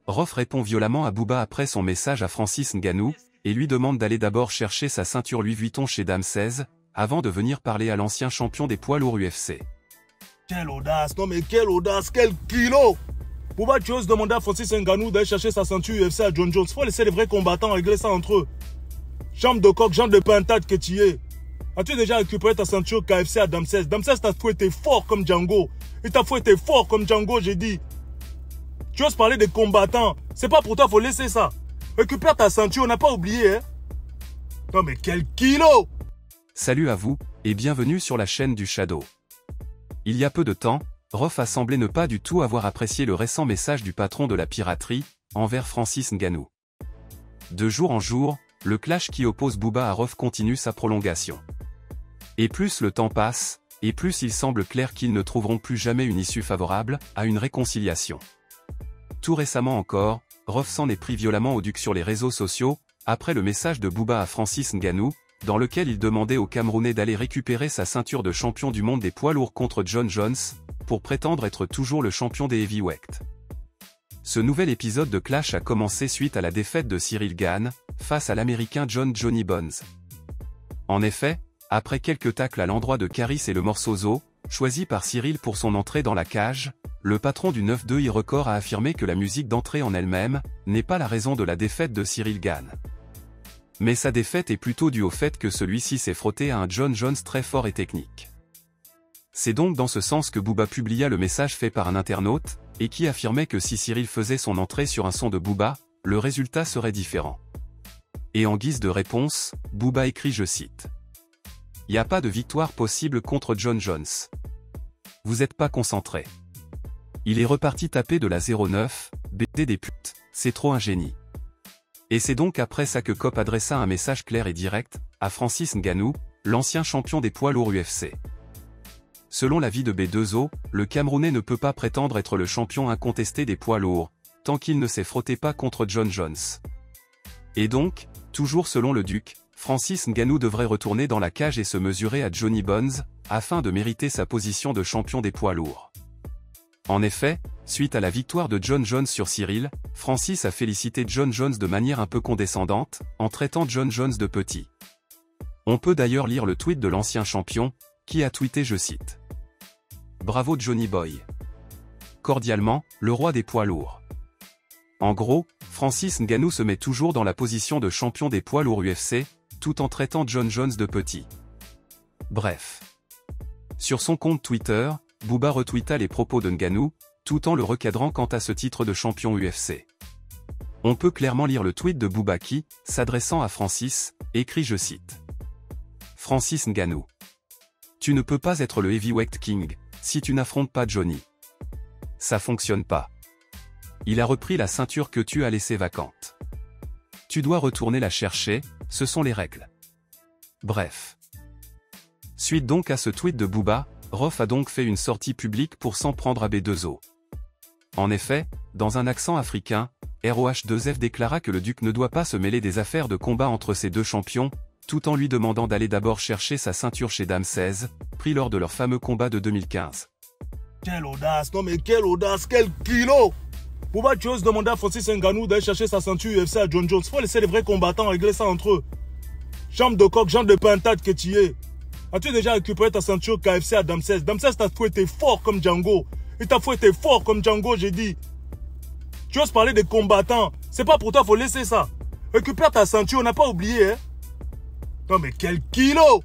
Rof répond violemment à Booba après son message à Francis Ngannou, et lui demande d'aller d'abord chercher sa ceinture Louis Vuitton chez Dame 16, avant de venir parler à l'ancien champion des poids lourds UFC. Quelle audace, non mais quelle audace, quel kilo! Booba, tu oses demander à Francis Ngannou d'aller chercher sa ceinture UFC à John Jones. Faut laisser les vrais combattants régler ça entre eux. Chambre de coq, genre de pintade que tu es. As-tu déjà récupéré ta ceinture KFC à Dame 16? Dame 16 t'a fouetté fort comme Django. Il t'a fouetté fort comme Django, j'ai dit. Tu oses parler des combattants. C'est pas pour toi, faut laisser ça. Récupère ta ceinture, on n'a pas oublié, hein. Non mais quel kilo! Salut à vous, et bienvenue sur la chaîne du Shadow. Il y a peu de temps, Rof a semblé ne pas du tout avoir apprécié le récent message du patron de la piraterie, envers Francis Ngannou. De jour en jour, le clash qui oppose Booba à Rof continue sa prolongation. Et plus le temps passe, et plus il semble clair qu'ils ne trouveront plus jamais une issue favorable à une réconciliation. Tout récemment encore, Rof s'en est pris violemment au duc sur les réseaux sociaux, après le message de Booba à Francis Ngannou, dans lequel il demandait au Camerounais d'aller récupérer sa ceinture de champion du monde des poids lourds contre John Jones, pour prétendre être toujours le champion des heavyweights. Ce nouvel épisode de clash a commencé suite à la défaite de Cyril Gane, face à l'américain John Johnny Bones. En effet, après quelques tacles à l'endroit de Caris et le morceau choisi par Cyril pour son entrée dans la cage, le patron du 9-2 Record a affirmé que la musique d'entrée en elle-même n'est pas la raison de la défaite de Cyril Gane. Mais sa défaite est plutôt due au fait que celui-ci s'est frotté à un John Jones très fort et technique. C'est donc dans ce sens que Booba publia le message fait par un internaute, et qui affirmait que si Cyril faisait son entrée sur un son de Booba, le résultat serait différent. Et en guise de réponse, Booba écrit, je cite: « Y a pas de victoire possible contre John Jones. Vous êtes pas concentré. Il est reparti taper de la 09, BD des putes, c'est trop un génie. » Et c'est donc après ça que Cop adressa un message clair et direct à Francis Ngannou, l'ancien champion des poids lourds UFC. Selon l'avis de B2O, le Camerounais ne peut pas prétendre être le champion incontesté des poids lourds, tant qu'il ne s'est frotté pas contre John Jones. Et donc, toujours selon le duc, Francis Ngannou devrait retourner dans la cage et se mesurer à Johnny Bones, afin de mériter sa position de champion des poids lourds. En effet, suite à la victoire de John Jones sur Cyril, Francis a félicité John Jones de manière un peu condescendante, en traitant John Jones de petit. On peut d'ailleurs lire le tweet de l'ancien champion, qui a tweeté, je cite: « Bravo Johnny Boy. Cordialement, le roi des poids lourds. » En gros, Francis Ngannou se met toujours dans la position de champion des poids lourds UFC, tout en traitant John Jones de petit. Bref. Sur son compte Twitter, Booba retweeta les propos de Ngannou, tout en le recadrant quant à ce titre de champion UFC. On peut clairement lire le tweet de Booba qui, s'adressant à Francis, écrit, je cite: « Francis Ngannou. Tu ne peux pas être le heavyweight king, si tu n'affrontes pas Johnny. Ça fonctionne pas. Il a repris la ceinture que tu as laissée vacante. Tu dois retourner la chercher, ce sont les règles. » Bref. Suite donc à ce tweet de Booba, Rof a donc fait une sortie publique pour s'en prendre à B2O. En effet, dans un accent africain, ROH2F déclara que le duc ne doit pas se mêler des affaires de combat entre ces deux champions, tout en lui demandant d'aller d'abord chercher sa ceinture chez Dame 16, pris lors de leur fameux combat de 2015. Quelle audace, non mais quelle audace, quel kilo! Booba, tu oses demander à Francis Ngannou d'aller chercher sa ceinture UFC à John Jones. Faut laisser les vrais combattants régler ça entre eux. Chambre de coq, genre de pintade que tu es. As-tu déjà récupéré ta ceinture KFC à Dame 16? Dame 16 t'a fouetté fort comme Django. Il t'a fouetté fort comme Django, j'ai dit. Tu oses parler des combattants. C'est pas pour toi, faut laisser ça. Récupère ta ceinture, on n'a pas oublié, hein. Non mais quel kilo!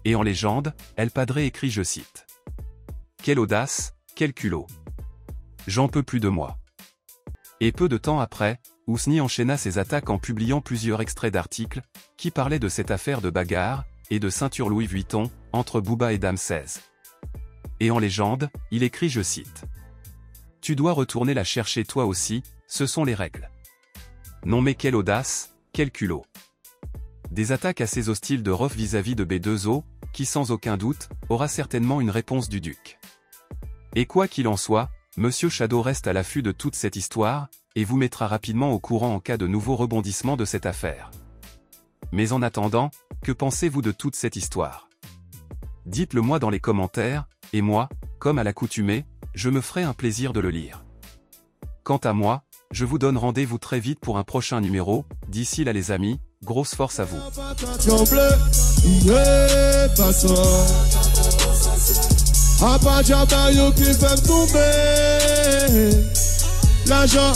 Et en légende, El Padre écrit, je cite: « Quelle audace, quel culot. J'en peux plus de moi. » Et peu de temps après, Ousni enchaîna ses attaques en publiant plusieurs extraits d'articles, qui parlaient de cette affaire de bagarre, et de ceinture Louis Vuitton, entre Booba et Dame 16. Et en légende, il écrit, je cite: « Tu dois retourner la chercher toi aussi, ce sont les règles. » Non mais quelle audace, quel culot. Des attaques assez hostiles de Rof vis-à-vis de B2O, qui sans aucun doute, aura certainement une réponse du duc. Et quoi qu'il en soit, Monsieur Shadow reste à l'affût de toute cette histoire, et vous mettra rapidement au courant en cas de nouveau rebondissement de cette affaire. Mais en attendant, que pensez-vous de toute cette histoire? Dites-le moi dans les commentaires, et moi, comme à l'accoutumée, je me ferai un plaisir de le lire. Quant à moi, Je vous donne rendez-vous très vite pour un prochain numéro. D'ici là les amis, grosse force à vous. L'argent